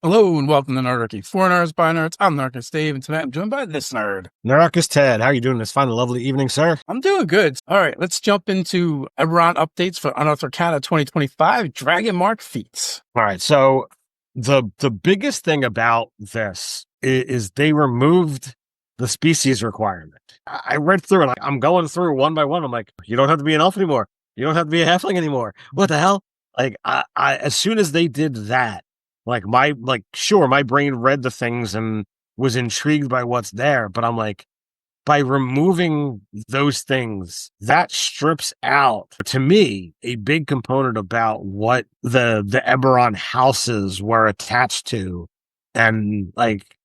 Hello and welcome to Nerdarchy. For nerds by nerds, I'm Nerdarchist Dave, and tonight I'm joined by this nerd. Nerdarchist Ted, how are you doing this fine, lovely evening, sir? I'm doing good. All right, let's jump into Eberron updates for Unearthed Arcana 2025 Dragonmark Feats. All right, so the biggest thing about this is they removed the species requirement. I read through it. I'm going through one by one. I'm like, you don't have to be an elf anymore. You don't have to be a halfling anymore. What the hell? Like, I as soon as they did that, my brain read the things and was intrigued by what's there, but I'm like, by removing those things, that strips out, to me, a big component about what the Eberron houses were attached to. And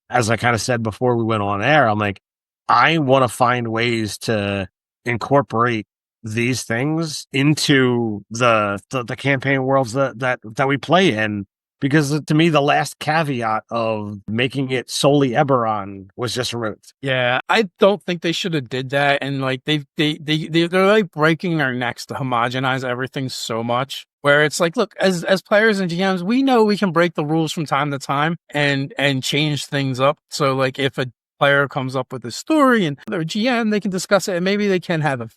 as I kind of said before we went on air, I'm like, I want to find ways to incorporate these things into the campaign worlds that we play in. Because to me, the last caveat of making it solely Eberron was just removed. Yeah, I don't think they should have did that. And they're like breaking our necks to homogenize everything so much. Where it's like, look, as players and GMs, we know we can break the rules from time to time and change things up. So like, if a player comes up with a story and they're a GM, they can discuss it, and maybe they can have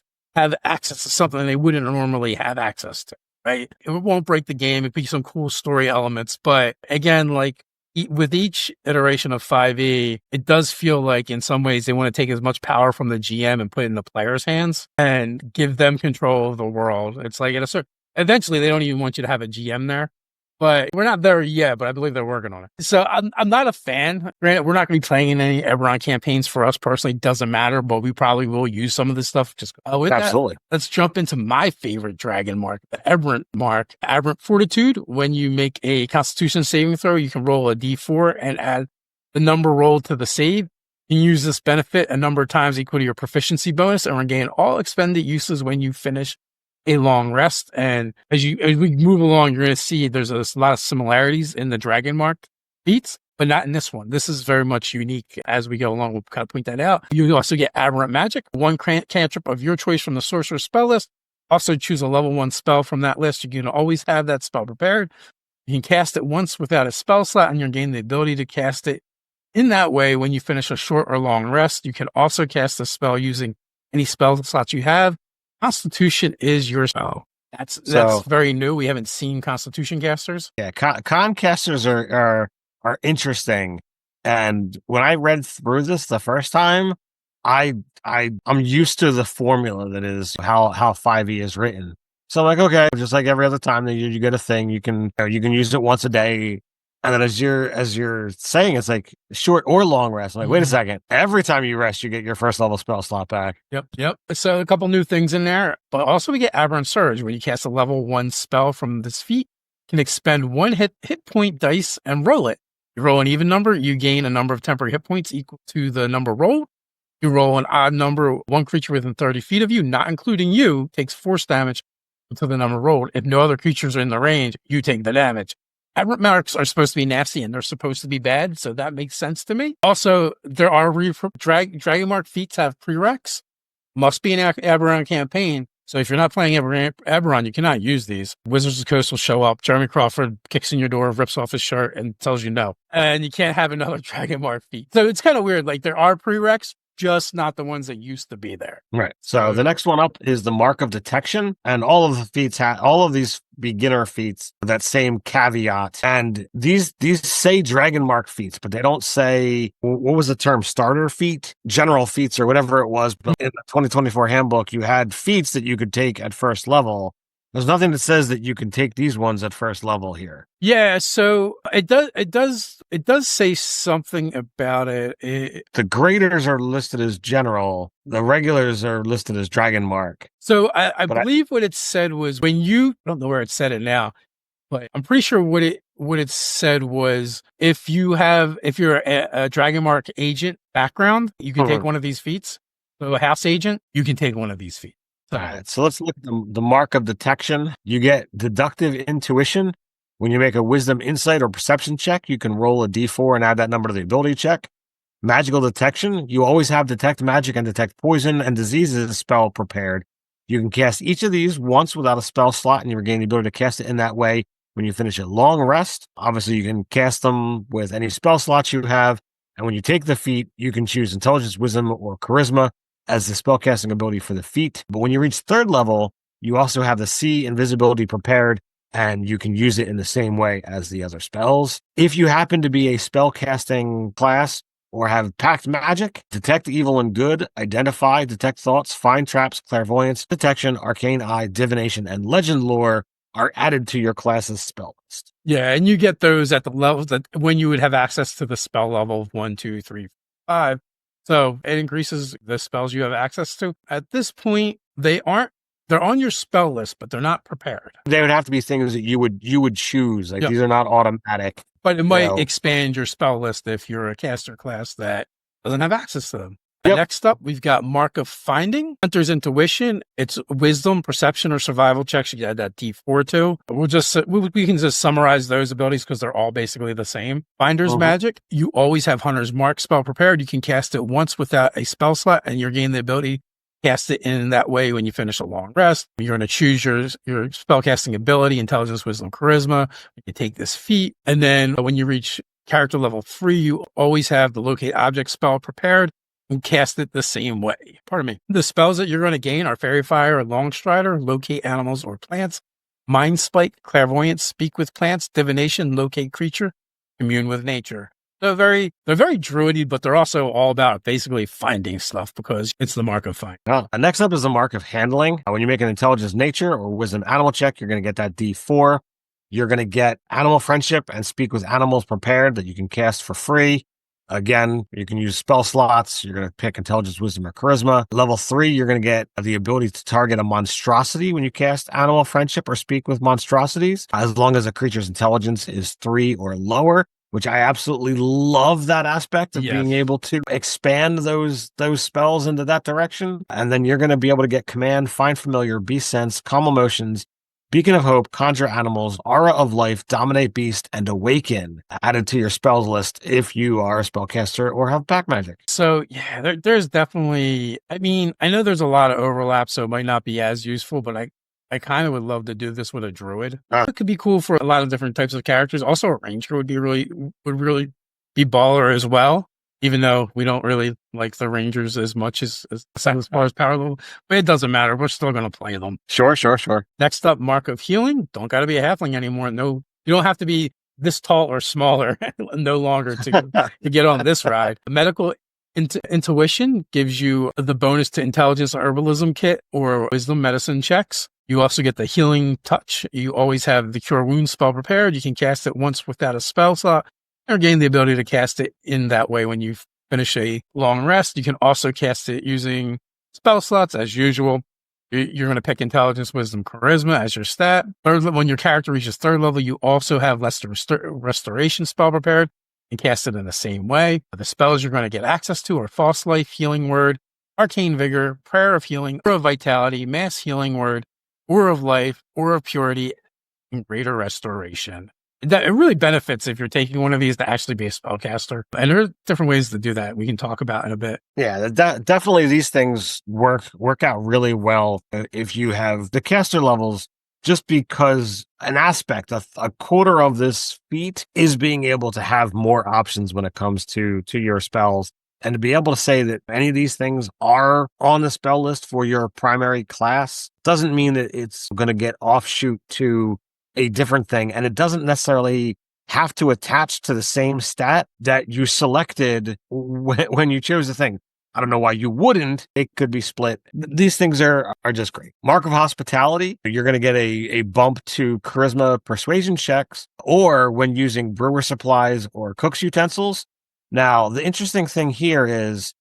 access to something they wouldn't normally have access to. Right? It won't break the game. It'd be some cool story elements. But again, like with each iteration of 5e, it does feel like in some ways they want to take as much power from the GM and put it in the player's hands and give them control of the world. It's like eventually they don't even want you to have a GM there. But we're not there yet, but I believe they're working on it. So I'm not a fan. Granted, we're not going to be playing in any Eberron campaigns for us personally. Doesn't matter, but we probably will use some of this stuff. With Absolutely. That, let's jump into my favorite dragon mark, the Eberron mark, Aberrant Fortitude. When you make a Constitution saving throw, you can roll a d4 and add the number rolled to the save. You can use this benefit a number of times equal to your proficiency bonus and regain all expended uses when you finish a long rest. And as we move along, you're going to see there's a lot of similarities in the Dragonmark feats, but not in this one. This is very much unique. As we go along, we'll kind of point that out. You also get Aberrant Magic, one cantrip of your choice from the Sorcerer's spell list. Also choose a level 1 spell from that list. You can always have that spell prepared. You can cast it once without a spell slot, and you'll gain the ability to cast it in that way when you finish a short or long rest. You can also cast a spell using any spell slots you have. Constitution is your spell. That's very new. We haven't seen Constitution casters. Yeah, con casters are interesting. And when I read through this the first time, I'm used to the formula that is how 5e is written. So I'm like, okay, just like every other time that you get a thing, you can use it once a day. And then as you're saying, it's like short or long rest. I'm like, wait a second. Every time you rest, you get your first level spell slot back. Yep. So a couple new things in there. But also we get Aberrant Surge, where you cast a level 1 spell from this feat. You can expend 1 hit point dice and roll it. You roll an even number, you gain a number of temporary hit points equal to the number rolled. You roll an odd number, one creature within 30 feet of you, not including you, takes force damage to the number rolled. If no other creatures are in the range, you take the damage. Aberrant marks are supposed to be nasty and they're supposed to be bad, so that makes sense to me. Also, there are Dragonmark feats have prereqs. Must be an Eberron campaign. So if you're not playing Eberron, you cannot use these. Wizards of the Coast will show up. Jeremy Crawford kicks in your door, rips off his shirt, and tells you no. And you can't have another Dragonmark feat. So it's kind of weird. Like, there are prereqs, just not the ones that used to be there. Right. So the next one up is the Mark of Detection, and all of the feats all of these beginner feats, that same caveat. And these say Dragonmark feats, but they don't say, what was the term? Starter feat, general feats, or whatever it was. But in the 2024 handbook, you had feats that you could take at first level. There's nothing that says that you can take these ones at first level here. Yeah, so it does say something about it. The graders are listed as general. The regulars are listed as Dragonmark. So I believe what it said was I don't know where it said it now, but I'm pretty sure what it said was if you're a Dragonmark agent background, you can take one of these feats. So a house agent, you can take one of these feats. All right, so let's look at the Mark of Detection. You get Deductive Intuition. When you make a Wisdom, Insight, or Perception check, you can roll a d4 and add that number to the ability check. Magical Detection. You always have Detect Magic and Detect Poison and Diseases spell prepared. You can cast each of these once without a spell slot, and you regain the ability to cast it in that way when you finish a long rest. Obviously, you can cast them with any spell slots you have. And when you take the feat, you can choose Intelligence, Wisdom, or Charisma as the spellcasting ability for the feat. But when you reach 3rd level, you also have the See Invisibility prepared, and you can use it in the same way as the other spells. If you happen to be a spellcasting class or have Pact Magic, Detect Evil and Good, Identify, Detect Thoughts, Find Traps, Clairvoyance, Detection, Arcane Eye, Divination, and Legend Lore are added to your class's spell list. Yeah, and you get those at the levels that when you would have access to the spell level of 1, 2, 3, 5. So it increases the spells you have access to. At this point, they're on your spell list, but they're not prepared. They would have to be things that you would choose. Like, these are not automatic. But it might expand your spell list if you're a caster class that doesn't have access to them. Yep. Next up, we've got Mark of Finding. Hunter's Intuition. It's Wisdom, Perception, or Survival checks. You add that D4 to. We can just summarize those abilities because they're all basically the same. Finder's Magic. You always have Hunter's Mark spell prepared. You can cast it once without a spell slot, and you're gaining the ability to cast it in that way when you finish a long rest. You're going to choose your spellcasting ability, Intelligence, Wisdom, Charisma. You take this feat, and then when you reach character level 3, you always have the Locate Object spell prepared and cast it the same way. Pardon me. The spells that you're going to gain are Fairy Fire, Longstrider, Locate Animals or Plants, Mind Spike, Clairvoyance, Speak with Plants, Divination, Locate Creature, Commune with Nature. They're very druidy, but they're also all about basically finding stuff because it's the Mark of Finding. Next up is the Mark of Handling. When you make an Intelligence Nature or Wisdom Animal check, you're going to get that D4. You're going to get Animal Friendship and Speak with Animals prepared that you can cast for free. Again, you can use spell slots. You're going to pick Intelligence, Wisdom, or Charisma. Level 3, you're going to get the ability to target a monstrosity when you cast Animal Friendship or Speak with Monstrosities, as long as a creature's intelligence is 3 or lower, which I absolutely love that aspect of being able to expand those spells into that direction. And then you're going to be able to get Command, Find Familiar, Be Sense, Calm Emotions, Beacon of Hope, Conjure Animals, Aura of Life, Dominate Beast, and Awaken added to your spells list if you are a spellcaster or have Pact Magic. So, yeah, there's definitely, I mean, I know there's a lot of overlap, so it might not be as useful, but I kind of would love to do this with a druid. It could be cool for a lot of different types of characters. Also, a ranger would really be baller as well. Even though we don't really like the Rangers as much as far as power level, but it doesn't matter. We're still going to play them. Sure. Next up, Mark of Healing. Don't got to be a halfling anymore. No, you don't have to be this tall or smaller no longer to get on this ride. Medical Intuition gives you the bonus to Intelligence Herbalism kit or Wisdom Medicine checks. You also get the Healing Touch. You always have the Cure Wounds spell prepared. You can cast it once without a spell slot, or gain the ability to cast it in that way when you finish a long rest. You can also cast it using spell slots as usual. You're going to pick Intelligence, Wisdom, Charisma as your stat. When your character reaches 3rd level, you also have Restoration spell prepared and cast it in the same way. The spells you're going to get access to are False Life, Healing Word, Arcane Vigor, Prayer of Healing, Aura of Vitality, Mass Healing Word, Aura of Life, Aura of Purity, and Greater Restoration. It really benefits if you're taking one of these to actually be a spellcaster. And there are different ways to do that we can talk about in a bit. Yeah, definitely these things work out really well if you have the caster levels, just because an aspect, a quarter of this feat is being able to have more options when it comes to your spells. And to be able to say that any of these things are on the spell list for your primary class doesn't mean that it's going to get offshoot to a different thing, and it doesn't necessarily have to attach to the same stat that you selected when you chose the thing. I don't know why you wouldn't. It could be split. These things are just great. Mark of Hospitality, you're going to get a bump to Charisma Persuasion checks, or when using brewer supplies or cook's utensils. Now, the interesting thing here is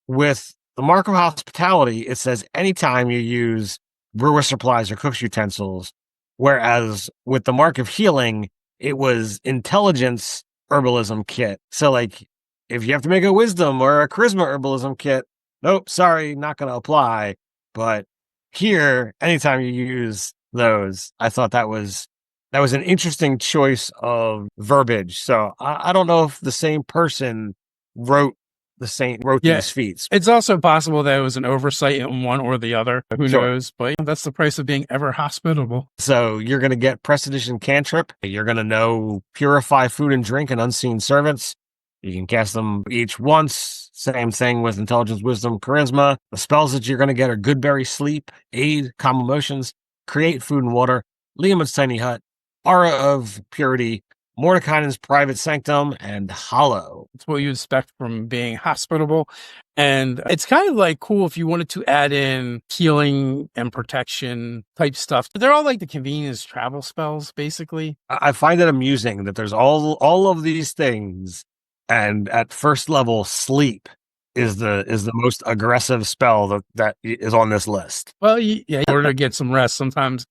with the Mark of Hospitality, it says anytime you use brewer supplies or cook's utensils. Whereas with the Mark of Healing, it was Intelligence Herbalism kit. So, like, if you have to make a Wisdom or a Charisma Herbalism kit, nope, sorry, not going to apply. But here, anytime you use those, I thought that was an interesting choice of verbiage. So I don't know if the same person wrote the saint wrote Yeah. these feats. It's also possible that it was an oversight in one or the other. Who Sure. knows? But that's the price of being ever hospitable. So you're going to get Prestidigitation Cantrip. You're going to know Purify Food and Drink and Unseen Servants. You can cast them each once. Same thing with Intelligence, Wisdom, Charisma. The spells that you're going to get are Goodberry Sleep, Aid, Calm Emotions, Create Food and Water, Liam's Tiny Hut, Aura of Purity, Mordekainen's Private Sanctum, and Hollow. It's what you expect from being hospitable. And it's kind of like cool if you wanted to add in healing and protection type stuff. They're all like the convenience travel spells, basically. I find it amusing that there's all of these things, and at first level, sleep is the most aggressive spell that is on this list. Well, yeah, in order to get some rest, sometimes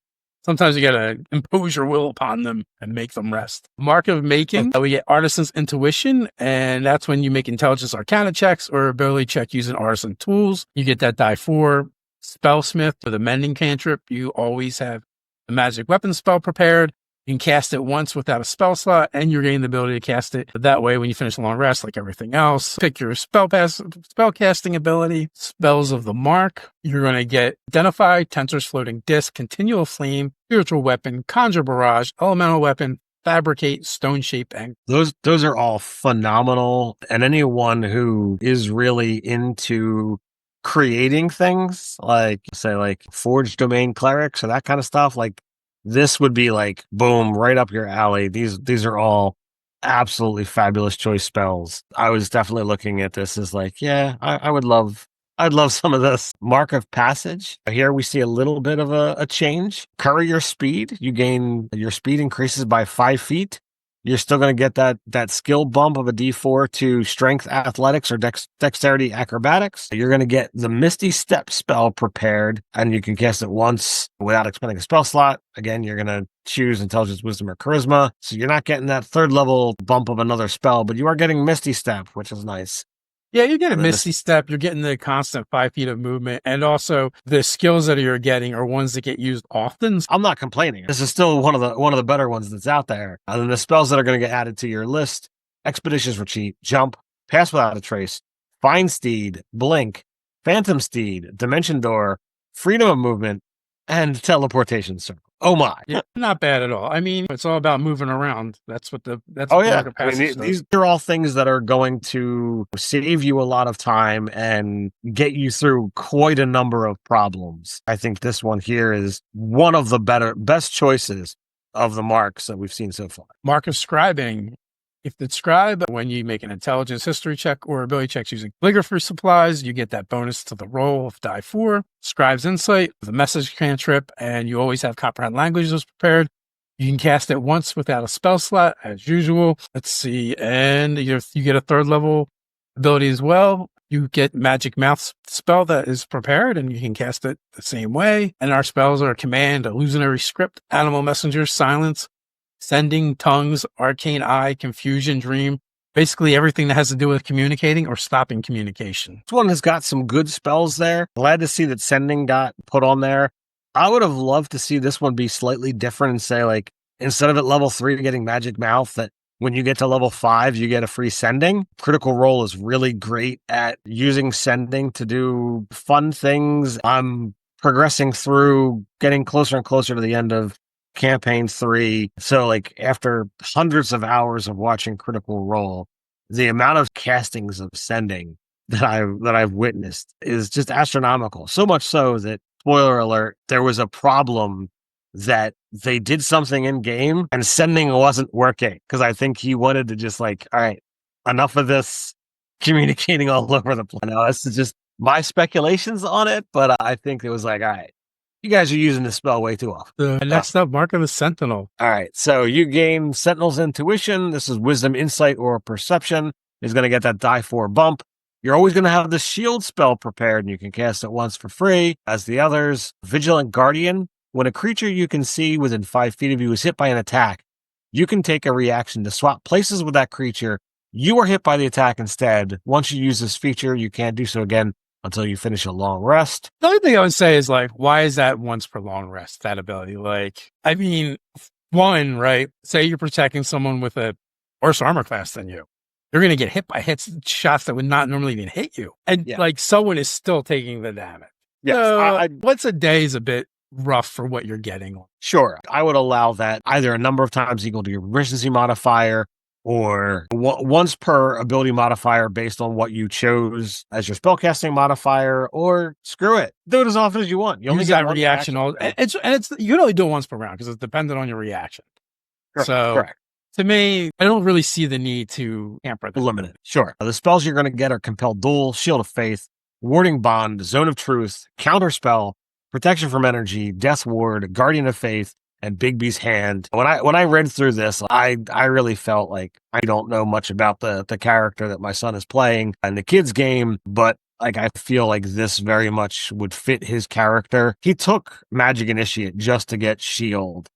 you gotta impose your will upon them and make them rest. Mark of Making, we get Artisan's Intuition, and that's when you make Intelligence Arcana checks or ability check using Artisan tools. You get that die 4. Spellsmith for the Mending Cantrip, you always have the magic weapon spell prepared. You can cast it once without a spell slot, and you're getting the ability to cast it that way when you finish a long rest, like everything else. Pick your spell casting ability. Spells of the Mark. You're going to get Identify, Tensor's Floating Disc, Continual Flame, Spiritual Weapon, Conjure Barrage, Elemental Weapon, Fabricate, Stone Shape, and those are all phenomenal. And anyone who is really into creating things, like say like Forge Domain Clerics or that kind of stuff, like this would be like, boom, right up your alley. These are all absolutely fabulous choice spells. I was definitely looking at this as like, yeah, I'd love some of this. Mark of Passage. Here we see a little bit of a change. Courier Speed. You gain, your speed increases by 5 feet. You're still going to get that skill bump of a D4 to Strength Athletics or Dexterity Acrobatics. You're going to get the Misty Step spell prepared, and you can cast it once without expending a spell slot. Again, you're going to choose Intelligence, Wisdom, or Charisma. So you're not getting that third level bump of another spell, but you are getting Misty Step, which is nice. yeah, you get a Misty Step. You're getting the constant 5 feet of movement. And also the skills that you're getting are ones that get used often. I'm not complaining. This is still one of the better ones that's out there. And then the spells that are going to get added to your list: Expeditious Retreat, Jump, Pass Without a Trace, Find Steed, Blink, Phantom Steed, Dimension Door, Freedom of Movement, and Teleportation Circle. Oh my. Yeah, not bad at all. I mean, it's all about moving around. That's what Mark of Passage does. These are all things that are going to save you a lot of time and get you through quite a number of problems. I think this one here is one of the best choices of the marks that we've seen so far. Mark of Scribing. If the scribe, when you make an intelligence history check or ability checks using calligraphy supplies, you get that bonus to the roll of die 4. Scribe's Insight, the message cantrip, and you always have comprehend languages prepared. You can cast it once without a spell slot, as usual. Let's see, and you get a third level ability as well. You get Magic Mouth spell that is prepared, and you can cast it the same way. And our spells are Command, Illusionary Script, Animal Messenger, Silence, Sending, Tongues, Arcane Eye, Confusion, Dream. Basically everything that has to do with communicating or stopping communication. This one has got some good spells there. Glad to see that Sending got put on there. I would have loved to see this one be slightly different and say, like, instead of at level 3 getting Magic Mouth, that when you get to level 5, you get a free Sending. Critical Role is really great at using Sending to do fun things. I'm progressing through, getting closer and closer to the end of Campaign 3. So like after hundreds of hours of watching Critical Role, the amount of castings of Sending that I've witnessed is just astronomical. So much so that, spoiler alert, there was a problem that they did something in game and Sending wasn't working, because I think he wanted to just like, all right, enough of this communicating all over the place. Now, this is just my speculations on it, but I think it was like, all right, you guys are using this spell way too often. Next up, Mark of the Sentinel. All right, so you gain Sentinel's Intuition. This is Wisdom, Insight, or Perception. He's going to get that die 4 bump. You're always going to have the Shield spell prepared, and you can cast it once for free. As the others, Vigilant Guardian. When a creature you can see within 5 feet of you is hit by an attack, you can take a reaction to swap places with that creature. You are hit by the attack instead. Once you use this feature, you can't do so again until you finish a long rest. The only thing I would say is, like, why is that once per long rest, that ability? Like, I mean, one, right? Say you're protecting someone with a worse armor class than you. You're going to get hit by shots that would not normally even hit you. And like someone is still taking the damage. Yes. So, once a day is a bit rough for what you're getting. Sure. I would allow that either a number of times equal to your proficiency modifier or once per ability modifier based on what you chose as your spellcasting modifier, or screw it. Do it as often as you want. You only get that reaction. It's you can only do it once per round because it's dependent on your reaction. Correct. To me, I don't really see the need to hamper them. Eliminate. Sure. The spells you're going to get are Compel Duel, Shield of Faith, Warding Bond, Zone of Truth, Counterspell, Protection from Energy, Death Ward, Guardian of Faith, and Bigby's Hand. When I read through this, I really felt like I don't know much about the character that my son is playing in the kids game, but like I feel like this very much would fit his character. He took Magic Initiate just to get Shield,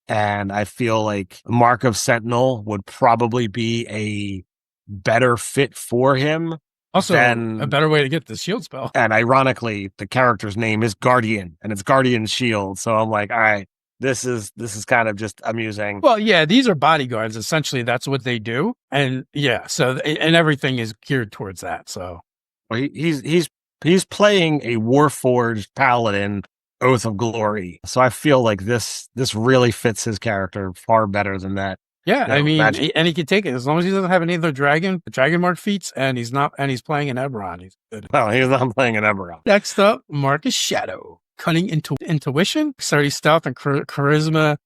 and I feel like Mark of Sentinel would probably be a better fit for him. Also, a better way to get the shield spell. And ironically, the character's name is Guardian, and it's Guardian Shield. So I'm like, all right, this is kind of just amusing. Well, yeah, these are bodyguards. Essentially, that's what they do. And yeah, so and everything is geared towards that. So well, he's playing a Warforged Paladin, Oath of Glory. So I feel like this really fits his character far better than that. Yeah, I mean, and he can take it as long as he doesn't have any other Dragonmark feats, and he's playing an Eberron. He's good. Well, he's not playing an Eberron. Next up, Marcus Shadow. Cunning intuition, dexterity, stealth, and charisma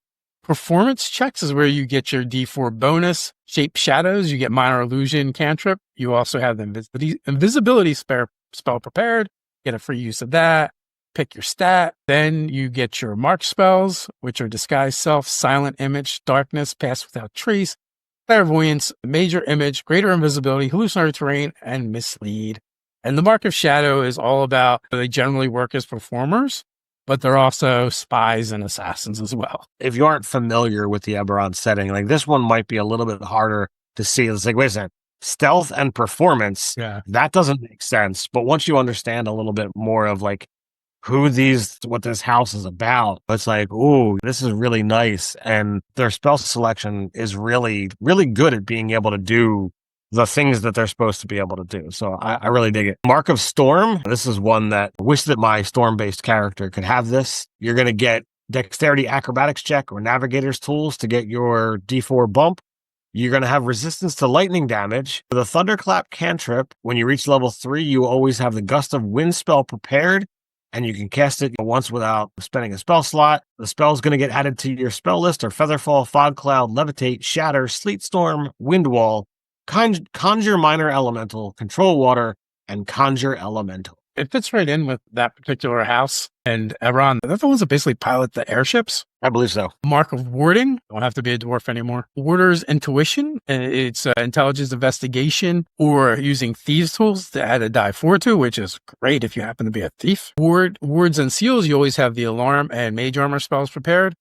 performance checks is where you get your D4 bonus. Shape shadows, you get minor illusion cantrip. You also have the invisibility spell prepared. Get a free use of that. Pick your stat. Then you get your mark spells, which are disguise self, silent image, darkness, pass without trace, clairvoyance, major image, greater invisibility, hallucinatory terrain, and mislead. And the Mark of Shadow is all about, they generally work as performers, but they're also spies and assassins as well. If you aren't familiar with the Eberron setting, like this one might be a little bit harder to see. It's like, wait a second, stealth and performance, that doesn't make sense. But once you understand a little bit more of like what this house is about, it's like, ooh, this is really nice. And their spell selection is really, really good at being able to do the things that they're supposed to be able to do. So I really dig it. Mark of Storm. This is one that I wish that my storm-based character could have this. You're going to get Dexterity Acrobatics check or Navigator's Tools to get your D4 bump. You're going to have resistance to lightning damage. For the Thunderclap cantrip, when you reach level 3, you always have the Gust of Wind spell prepared, and you can cast it once without spending a spell slot. The spell is going to get added to your spell list are Featherfall, Fog Cloud, Levitate, Shatter, Sleet Storm, Wind Wall, Conjure Minor Elemental, Control Water, and Conjure Elemental. It fits right in with that particular house. And Eberron, they're the ones that basically pilot the airships. I believe so. Mark of Warding. Don't have to be a dwarf anymore. Warder's Intuition. It's intelligence investigation or using thieves tools to add a die 4 to, which is great if you happen to be a thief. Wards and Seals. You always have the alarm and mage armor spells prepared.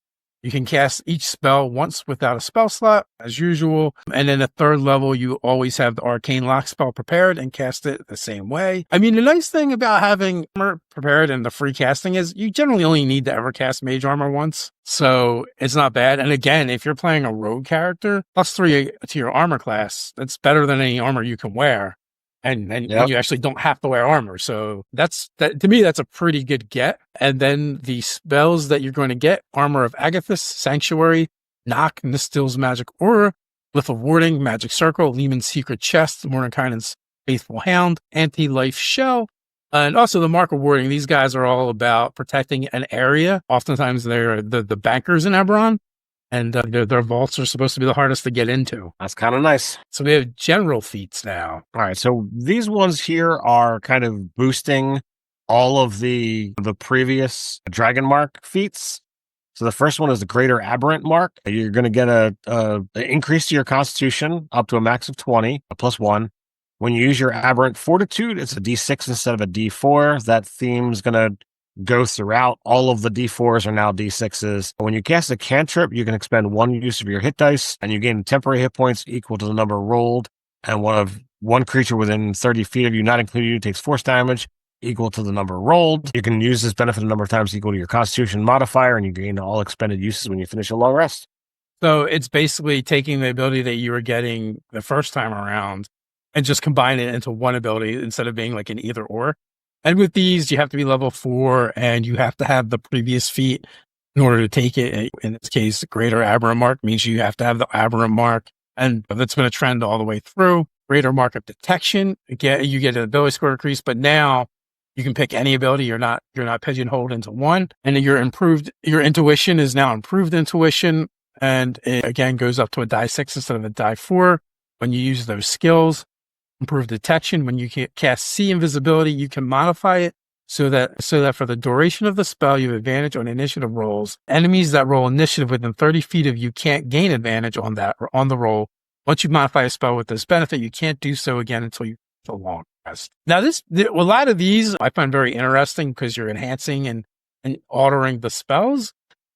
You can cast each spell once without a spell slot, as usual. And then at 3rd level, you always have the Arcane Lock spell prepared and cast it the same way. I mean, the nice thing about having armor prepared and the free casting is you generally only need to ever cast Mage Armor once. So it's not bad. And again, if you're playing a rogue character, +3 to your armor class, that's better than any armor you can wear. And you actually don't have to wear armor. So to me, that's a pretty good get. And then the spells that you're going to get, Armor of Agathis, Sanctuary, Knock, Nistil's Magic Aura, Glyph of Warding, Magic Circle, Lehman's Secret Chest, Mordenkainen's Faithful Hound, Anti-Life Shell, and also the Mark of Warding. These guys are all about protecting an area. Oftentimes they're the bankers in Eberron. And their vaults are supposed to be the hardest to get into. That's kind of nice. So we have general feats now. All right. So these ones here are kind of boosting all of the previous Dragonmark feats. So the first one is the Greater Aberrant Mark. You're going to get a increase to your Constitution up to a max of 20, a +1. When you use your Aberrant Fortitude, it's a D6 instead of a D4. That theme's going to go throughout. All of the D4s are now D6s. When you cast a cantrip, you can expend 1 use of your hit dice, and you gain temporary hit points equal to the number rolled. And one creature within 30 feet of you, not including you, takes force damage equal to the number rolled. You can use this benefit a number of times equal to your Constitution modifier, and you gain all expended uses when you finish a long rest. So it's basically taking the ability that you were getting the first time around and just combine it into one ability instead of being like an either or. And with these, you have to be level 4 and you have to have the previous feat in order to take it. In this case, Greater Aberrant Mark means you have to have the Aberrant Mark. And that's been a trend all the way through. Greater Mark of Detection, again, you get an ability score increase, but now you can pick any ability. You're not pigeonholed into one. And your intuition is now improved intuition. And it again goes up to a die 6 instead of a die 4 when you use those skills. Improved detection. When you cast see invisibility, you can modify it so that for the duration of the spell, you have advantage on initiative rolls. Enemies that roll initiative within 30 feet of you can't gain advantage on the roll. Once you modify a spell with this benefit, you can't do so again until you take a long rest. Now, a lot of these I find very interesting because you're enhancing and altering the spells.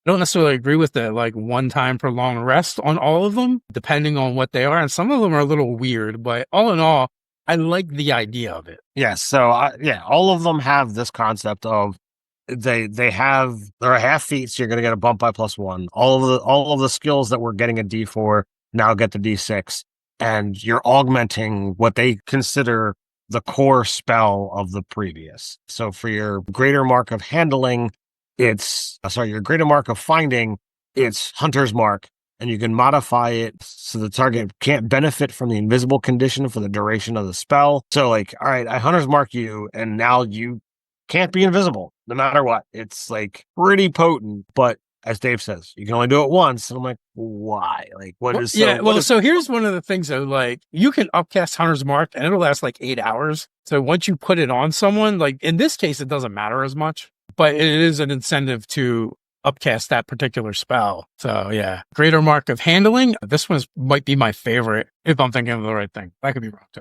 I don't necessarily agree with the like one time per long rest on all of them, depending on what they are. And some of them are a little weird, but all in all, I like the idea of it. Yes. So all of them have this concept of they're a half feat, so you're going to get a bump by +1. All of the skills that were getting a D4 now get the D6, and you're augmenting what they consider the core spell of the previous. So for your Greater Mark of Handling, your Greater Mark of Finding, it's Hunter's Mark, and you can modify it so the target can't benefit from the invisible condition for the duration of the spell. So like, all right, I Hunter's Mark you, and now you can't be invisible no matter what. It's like pretty potent, but as Dave says, you can only do it once. And I'm like, why? Like, so here's one of the things though, like you can upcast Hunter's Mark and it'll last like 8 hours. So once you put it on someone, like in this case, it doesn't matter as much, but it is an incentive to upcast that particular spell. So yeah, Greater Mark of Handling. This one might be my favorite if I'm thinking of the right thing. I could be wrong too.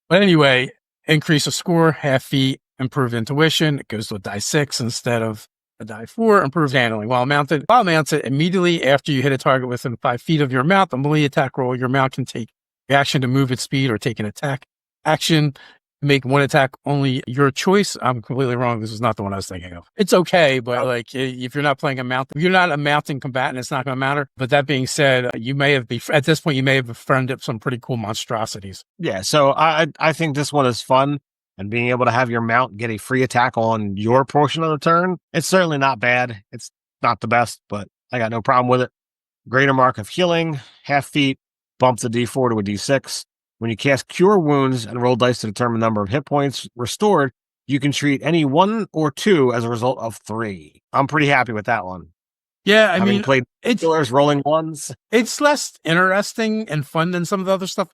But anyway, increase a score, half feat, improved intuition. It goes to a die 6 instead of a die 4, improved handling. While mounted immediately after you hit a target within 5 feet of your mount, a melee attack roll, your mount can take the action to move its speed or take an attack action. Make one attack only your choice. I'm completely wrong. This is not the one I was thinking of. It's okay, but like if you're not playing if you're not a mounting combatant, it's not going to matter. But that being said, at this point, you may have befriended some pretty cool monstrosities. Yeah, so I think this one is fun. And being able to have your mount get a free attack on your portion of the turn, it's certainly not bad. It's not the best, but I got no problem with it. Greater Mark of Healing, half feat, bump the D4 to a D6. When you cast Cure Wounds and roll dice to determine the number of hit points restored, you can treat any 1 or 2 as a result of 3. I'm pretty happy with that one. Yeah, I mean, played killers rolling ones. It's less interesting and fun than some of the other stuff,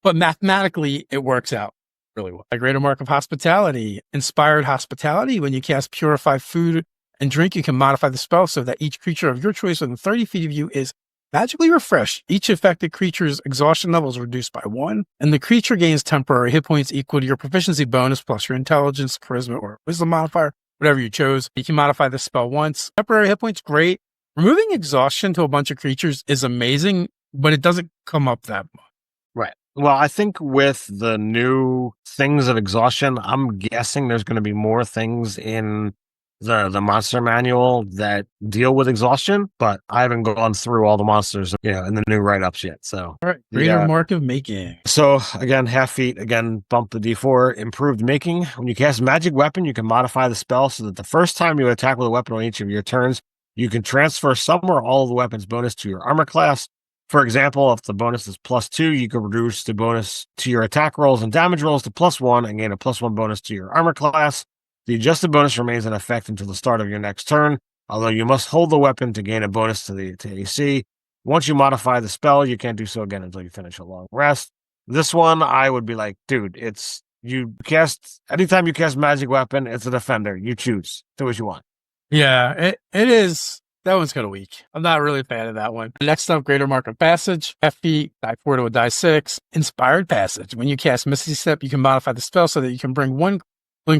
but mathematically, it works out really well. A Greater Mark of Hospitality, Inspired Hospitality. When you cast Purify Food and Drink, you can modify the spell so that each creature of your choice within 30 feet of you is magically refreshed. Each affected creature's exhaustion level is reduced by 1, and the creature gains temporary hit points equal to your proficiency bonus plus your intelligence, charisma, or wisdom modifier, whatever you chose. You can modify the spell once. Temporary hit points, great. Removing exhaustion to a bunch of creatures is amazing, but it doesn't come up that much. Right. Well, I think with the new things of exhaustion, I'm guessing there's going to be more things in the monster manual that deal with exhaustion, but I haven't gone through all the monsters, in the new write-ups yet. So, all right. Greater Mark of Making. So again, half feat, bump the D4, improved making. When you cast Magic Weapon, you can modify the spell so that the first time you attack with a weapon on each of your turns, you can transfer some or all of the weapon's bonus to your armor class. For example, if the bonus is +2, you can reduce the bonus to your attack rolls and damage rolls to +1 and gain a +1 bonus to your armor class. The adjusted bonus remains in effect until the start of your next turn, although you must hold the weapon to gain a bonus to AC. Once you modify the spell, you can't do so again until you finish a long rest. This one, I would be like, dude, anytime you cast Magic Weapon, it's a defender. You choose. Do what you want. Yeah, it is. That one's kind of weak. I'm not really a fan of that one. Next up, Greater Mark of Passage. Half feat, die 4 to a die 6. Inspired Passage. When you cast Misty Step, you can modify the spell so that you can bring one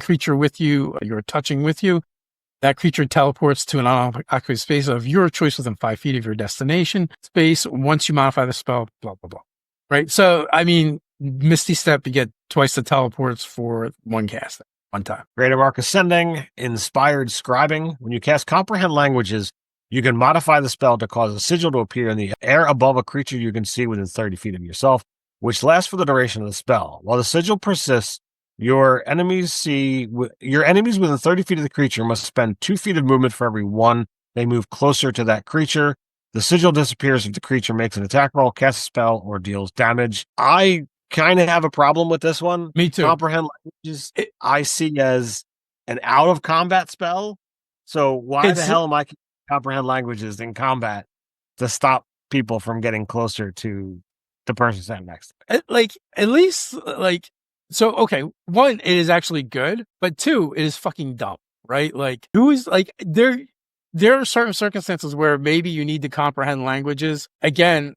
creature with you, you're touching with you. That creature teleports to an unoccupied space of your choice within 5 feet of your destination space. Once you modify the spell, blah, blah, blah. Right? So, I mean, Misty Step, you get twice the teleports for one cast at one time. Greater Mark Ascending. Inspired Scribing. When you cast Comprehend Languages, you can modify the spell to cause a sigil to appear in the air above a creature you can see within 30 feet of yourself. which lasts for the duration of the spell. While the sigil persists, your enemies within 30 feet of the creature must spend 2 feet of movement for every one they move closer to that creature. The sigil disappears if the creature makes an attack roll, casts a spell, or deals damage. I kind of have a problem with this one. Me too. Comprehend languages I see as an out of combat spell. So why the hell am I comprehend languages in combat to stop people from getting closer to the person standing next to me? At least so okay, one, it is actually good, but two, it is fucking dumb, right? Like, who is like there are certain circumstances where maybe you need to comprehend languages. Again,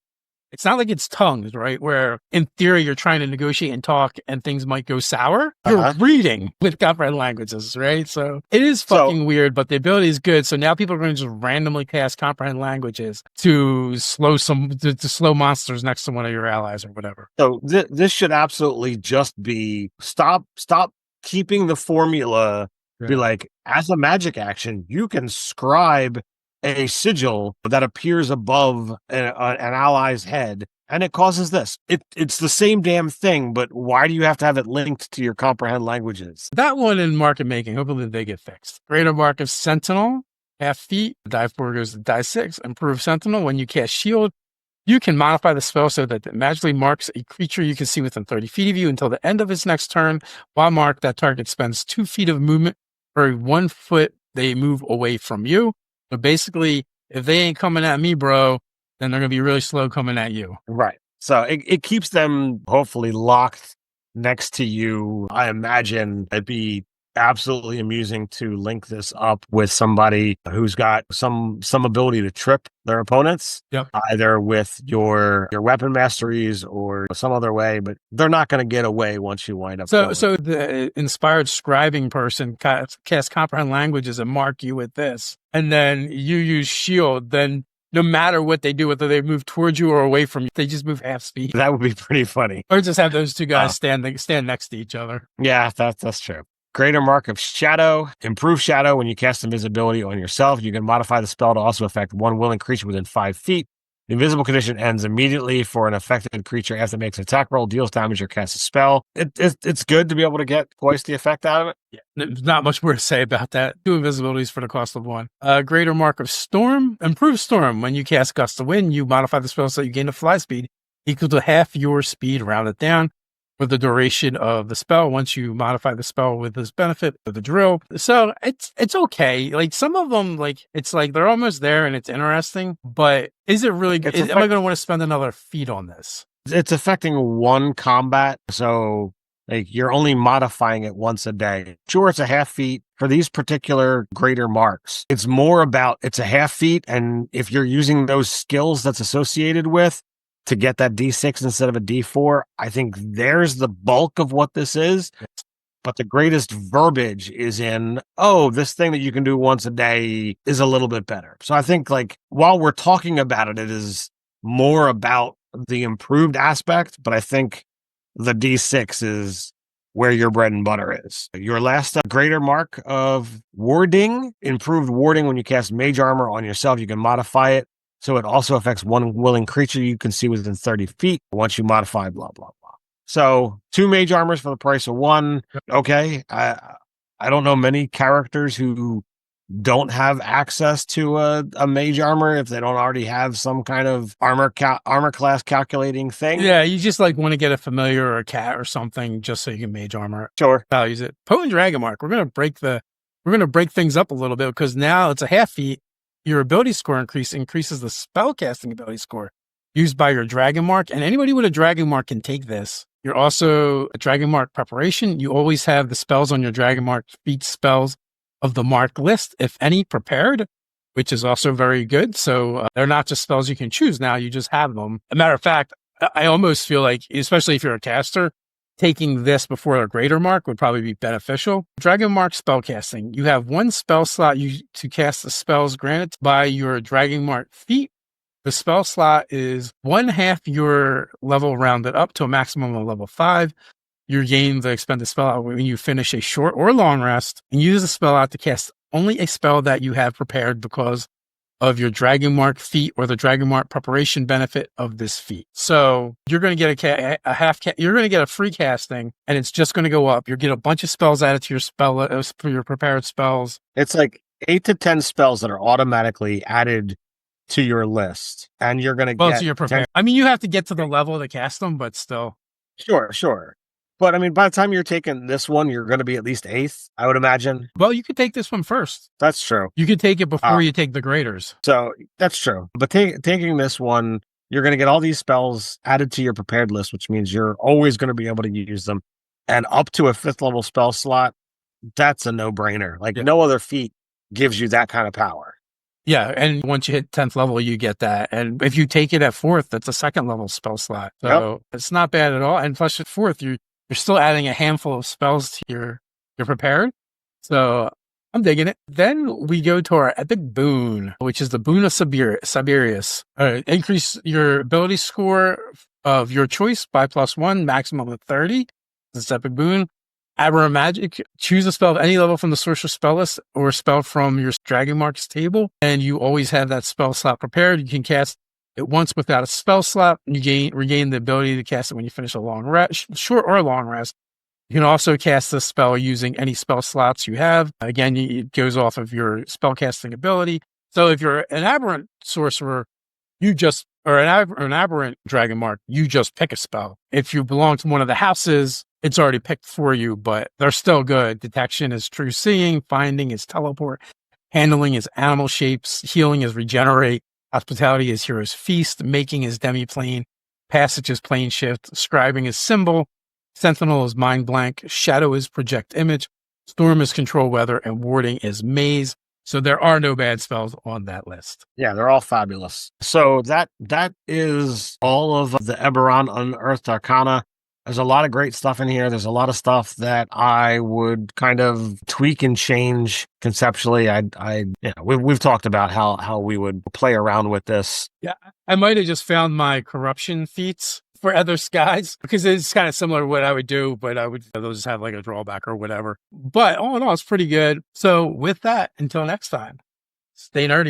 it's not like it's tongues, right? Where in theory you're trying to negotiate and talk and things might go sour. You're reading with comprehend languages, right? So it is fucking weird, but the ability is good. So now people are going to just randomly cast comprehend languages to slow to slow monsters next to one of your allies or whatever. So this should absolutely just be stop keeping the formula. Be like, as a magic action, you can scribe a sigil that appears above an ally's head, and it causes this. It's the same damn thing, but why do you have to have it linked to your comprehend languages? That one in market making, hopefully they get fixed. Greater Mark of Sentinel, half feet, die 4 goes to die 6. Improved Sentinel, when you cast shield, you can modify the spell so that it magically marks a creature you can see within 30 feet of you until the end of its next turn. While marked, that target spends 2 feet of movement for 1 foot they move away from you. So basically, if they ain't coming at me, bro, then they're going to be really slow coming at you. Right. So it keeps them hopefully locked next to you. I imagine it'd be absolutely amusing to link this up with somebody who's got some ability to trip their opponents, either with your weapon masteries or some other way, but they're not going to get away once you wind up. So the inspired scribing person cast comprehend languages and mark you with this, and then you use shield, then no matter what they do, whether they move towards you or away from you, they just move half speed. That would be pretty funny. Or just have those two guys stand next to each other. Yeah, that's true. Greater Mark of Shadow. Improve Shadow. When you cast invisibility on yourself, you can modify the spell to also affect one willing creature within 5 feet. The invisible condition ends immediately for an affected creature after it makes an attack roll, deals damage, or casts a spell. It's good to be able to get twice the effect out of it. Yeah, there's not much more to say about that. 2 invisibilities for the cost of 1. Greater Mark of Storm. Improve Storm. When you cast Gust of Wind, you modify the spell so you gain a fly speed equal to half your speed, rounded down, for the duration of the spell. Once you modify the spell with this benefit of the drill. So it's okay. Like, some of them, like, it's like they're almost there and it's interesting, but is it really good? Am I going to want to spend another feat on this? It's affecting one combat. So like you're only modifying it once a day. Sure, it's a half feat for these particular greater marks. It's more about it's a half feat. And if you're using those skills that's associated with to get that D6 instead of a D4, I think there's the bulk of what this is. But the greatest verbiage is in, this thing that you can do once a day is a little bit better. So I think, like, while we're talking about it, it is more about the improved aspect, but I think the D6 is where your bread and butter is. Your last greater mark of warding, improved warding. When you cast mage armor on yourself, you can modify it so it also affects one willing creature you can see within 30 feet once you modify blah, blah, blah. So 2 mage armors for the price of 1. Okay. I don't know many characters who don't have access to a mage armor if they don't already have some kind of armor class calculating thing. Yeah, you just like want to get a familiar or a cat or something just so you can mage armor. Sure. I'll use it. Potent Dragonmark. We're going to break things up a little bit because now it's a half feat. Your ability score increases the spellcasting ability score used by your Dragonmark, and anybody with a Dragonmark can take this. You're also a Dragonmark preparation. You always have the spells on your Dragonmark Feats spells of the marked list, if any, prepared, which is also very good. So they're not just spells you can choose now, you just have them. As a matter of fact, I almost feel like, especially if you're a caster, taking this before a greater mark would probably be beneficial. Dragonmark spellcasting. You have 1 spell slot to cast the spells granted by your Dragonmark feat. The spell slot is 1/2 your level rounded up to a maximum of level 5. You gain the expended spell out when you finish a short or long rest and use the spell out to cast only a spell that you have prepared because of your Dragonmark feat or the Dragonmark preparation benefit of this feat. So you're going to get you're going to get a free casting, and it's just going to go up. You'll get a bunch of spells added to your for your prepared spells. It's like 8 to 10 spells that are automatically added to your list, and you're going to get to your prepared. I mean, you have to get to the level to cast them, but still. Sure. But I mean, by the time you're taking this one, you're going to be at least 8th, I would imagine. Well, you could take this one first. That's true. You could take it before you take the graders. So that's true. But taking this one, you're going to get all these spells added to your prepared list, which means you're always going to be able to use them. And up to a 5th level spell slot, that's a no-brainer. Like no other feat gives you that kind of power. Yeah, and once you hit 10th level, you get that. And if you take it at 4th, that's a 2nd level spell slot. So it's not bad at all. And plus at 4th, you're still adding a handful of spells to your prepared. So I'm digging it. Then we go to our epic boon, which is the Boon of Siberius. Increase your ability score of your choice by +1, maximum of 30. This epic boon. Eberron magic, choose a spell of any level from the sorcerer spell list or a spell from your Dragonmarks table, and you always have that spell slot prepared. You can cast it once without a spell slot. You regain the ability to cast it when you finish a long rest, short or long rest. You can also cast this spell using any spell slots you have. Again, it goes off of your spell casting ability. So if you're an aberrant sorcerer, or an aberrant Dragonmark, you just pick a spell. If you belong to one of the houses, it's already picked for you, but they're still good. Detection is true seeing, finding is teleport, handling is animal shapes, healing is regenerate, hospitality is hero's feast, making is demiplane, passage is plane shift, scribing is symbol, sentinel is mind blank, shadow is project image, storm is control weather, and warding is maze. So there are no bad spells on that list. Yeah, they're all fabulous. So that is all of the Eberron Unearthed Arcana. There's a lot of great stuff in here. There's a lot of stuff that I would kind of tweak and change conceptually. We've talked about how we would play around with this. Yeah, I might have just found my corruption feats for other guys because it's kind of similar to what I would do, but they'll just have like a drawback or whatever. But all in all, it's pretty good. So with that, until next time, stay nerdy.